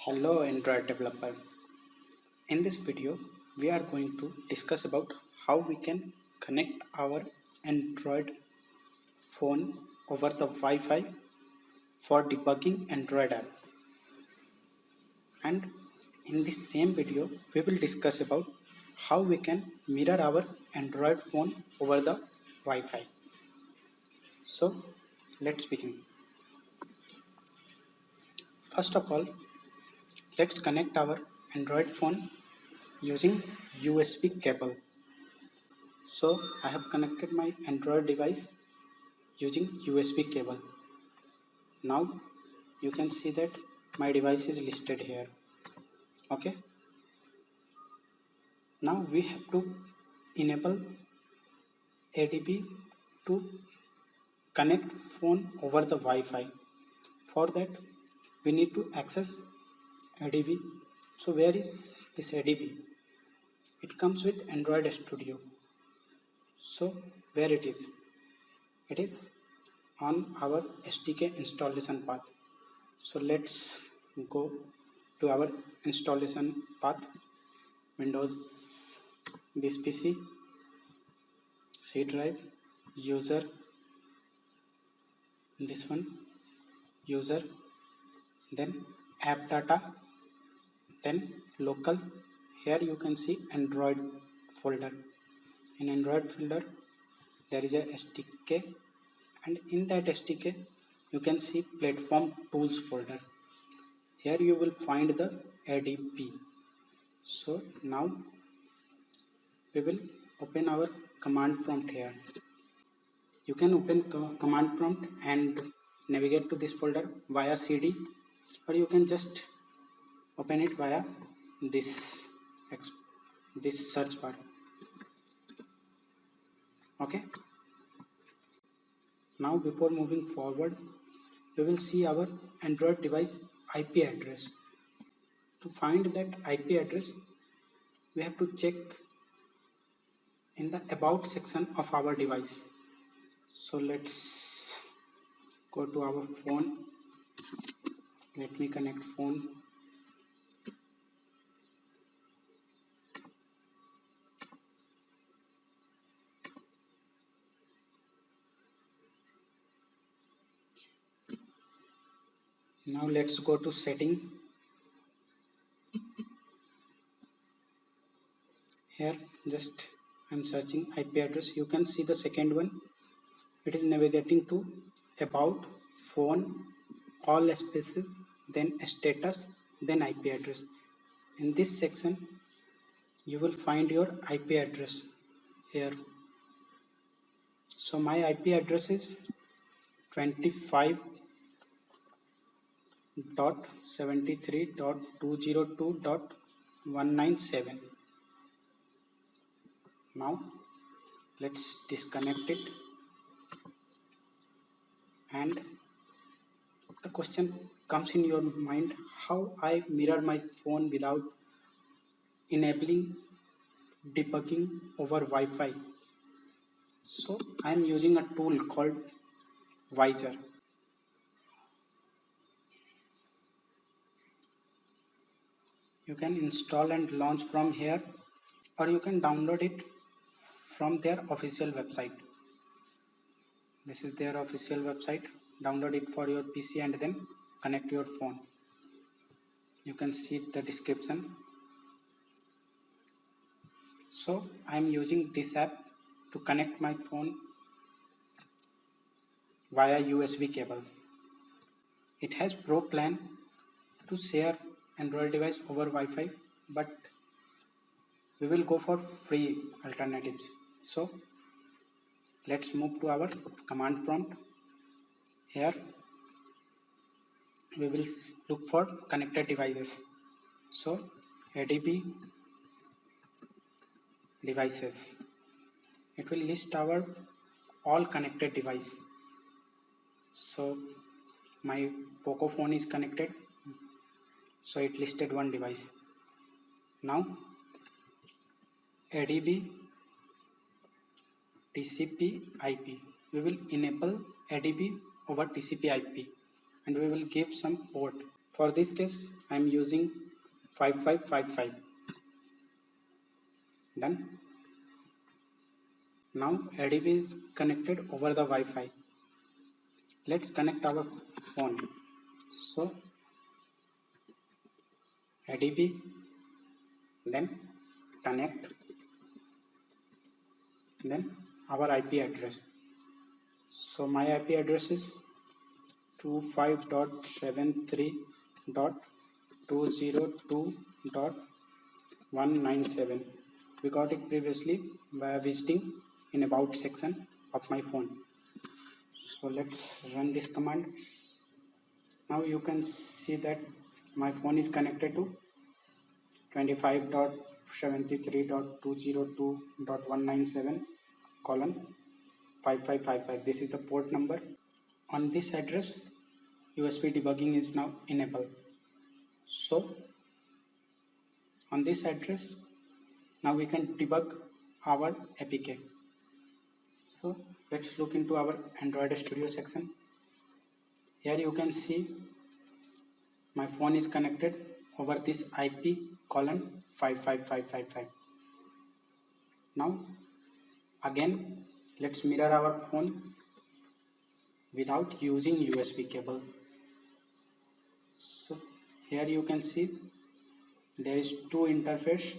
Hello Android developer. In this video, we are going to discuss about how we can connect our Android phone over the Wi-Fi for debugging Android app. And in this same video, we will discuss about how we can mirror our Android phone over the Wi-Fi. So let's begin. First of all, let's connect our Android phone using USB cable. So I have connected my Android device using USB cable. Now you can see that my device is listed here. Okay. Now we have to enable ADB to connect phone over the Wi-Fi. For that we need to access ADB. So where is this ADB? It comes with Android Studio. So where it is? It is on our SDK installation path. So let's go to our installation path. Windows, this PC, C drive, user, this one, user, then app data, then local. Here you can see Android folder. In Android folder there is a SDK, and in that SDK you can see platform tools folder. Here you will find the ADB. So now we will open our command prompt here. You can open command prompt and navigate to this folder via CD, or you can just open it via this search bar. Okay. Now before moving forward, we will see our Android device IP address. To find that IP address, we have to check in the about section of our device. So let's go to our phone. Let me connect phone. Now let's go to setting. Here just I'm searching IP address. You can see the second one. It is navigating to about, phone, all spaces, then status, then IP address. In this section you will find your IP address here. So my IP address is 25.73.202.197. Now let's disconnect it. And the question comes in your mind, how I mirror my phone without enabling debugging over Wi-Fi. So I am using a tool called Visor. You can install and launch from here, or you can download it from their official website. This is their official website. Download it for your PC and then connect your phone. You can see the description. So I am using this app to connect my phone via USB cable. It has pro plan to share Android device over Wi-Fi, but we will go for free alternatives. So let's move to our command prompt. Here we will look for connected devices. So ADB devices. It will list our all connected device. So my Poco phone is connected, so it listed one device. Now ADB TCP IP. We will enable ADB over TCP IP, and we will give some port. For this case I am using 5555. Done. Now ADB is connected over the Wi-Fi. Let's connect our phone. So ADB, then connect, then our IP address. So my IP address is 25.73.202.197. We got it previously by visiting in about section of my phone. So let's run this command. Now you can see that my phone is connected to 25.73.202.197 colon 5555. This is the port number. On this address USB debugging is now enabled. So on this address now we can debug our APK. So let's look into our Android Studio section. Here you can see my phone is connected over this IP colon 55555. Now again let's mirror our phone without using USB cable. So here you can see there is two interface.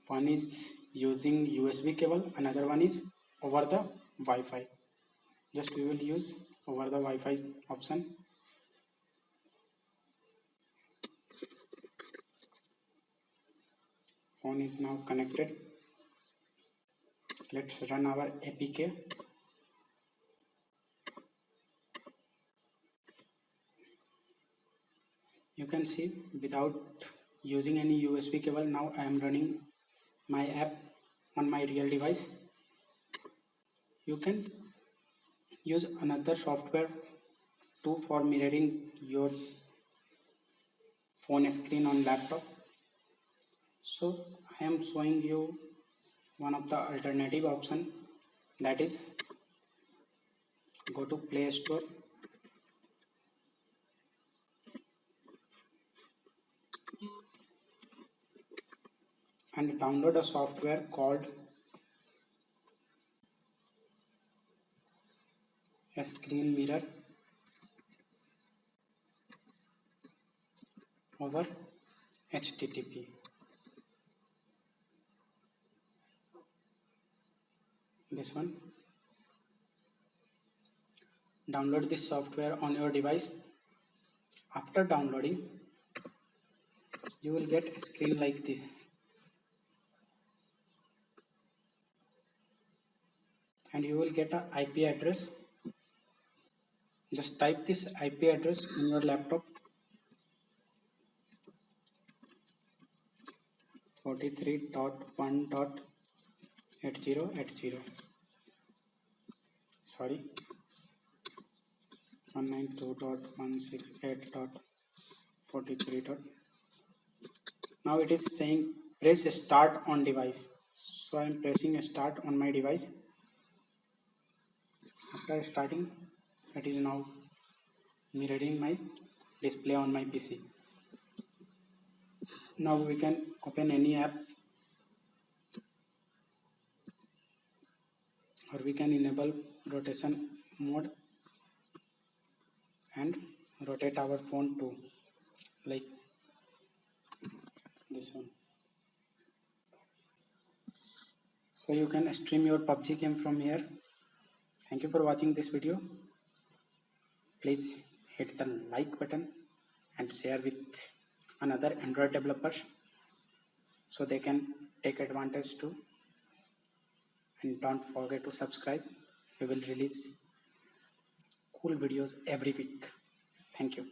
One is using USB cable, another one is over the Wi-Fi. Just we will use over the Wi-Fi option. Phone is now connected. Let's run our APK. You can see without using any USB cable, now I am running my app on my real device. You can use another software too for mirroring your phone screen on laptop. So I am showing you one of the alternative option, that is go to Play Store and download a software called a Screen Mirror over HTTP. This one. Download this software on your device. After downloading, you will get a screen like this. And you will get an IP address. Just type this IP address in your laptop. 43.1.8080. Sorry. 192.168.43. Now it is saying press start on device. So I am pressing start on my device. After starting, it is now mirroring my display on my PC. Now we can open any app, or we can enable rotation mode and rotate our phone too, like this one. So you can stream your PUBG game from here. Thank you for watching this video. Please hit the like button and share with another Android developers so they can take advantage too. And don't forget to subscribe. We will release cool videos every week. Thank you.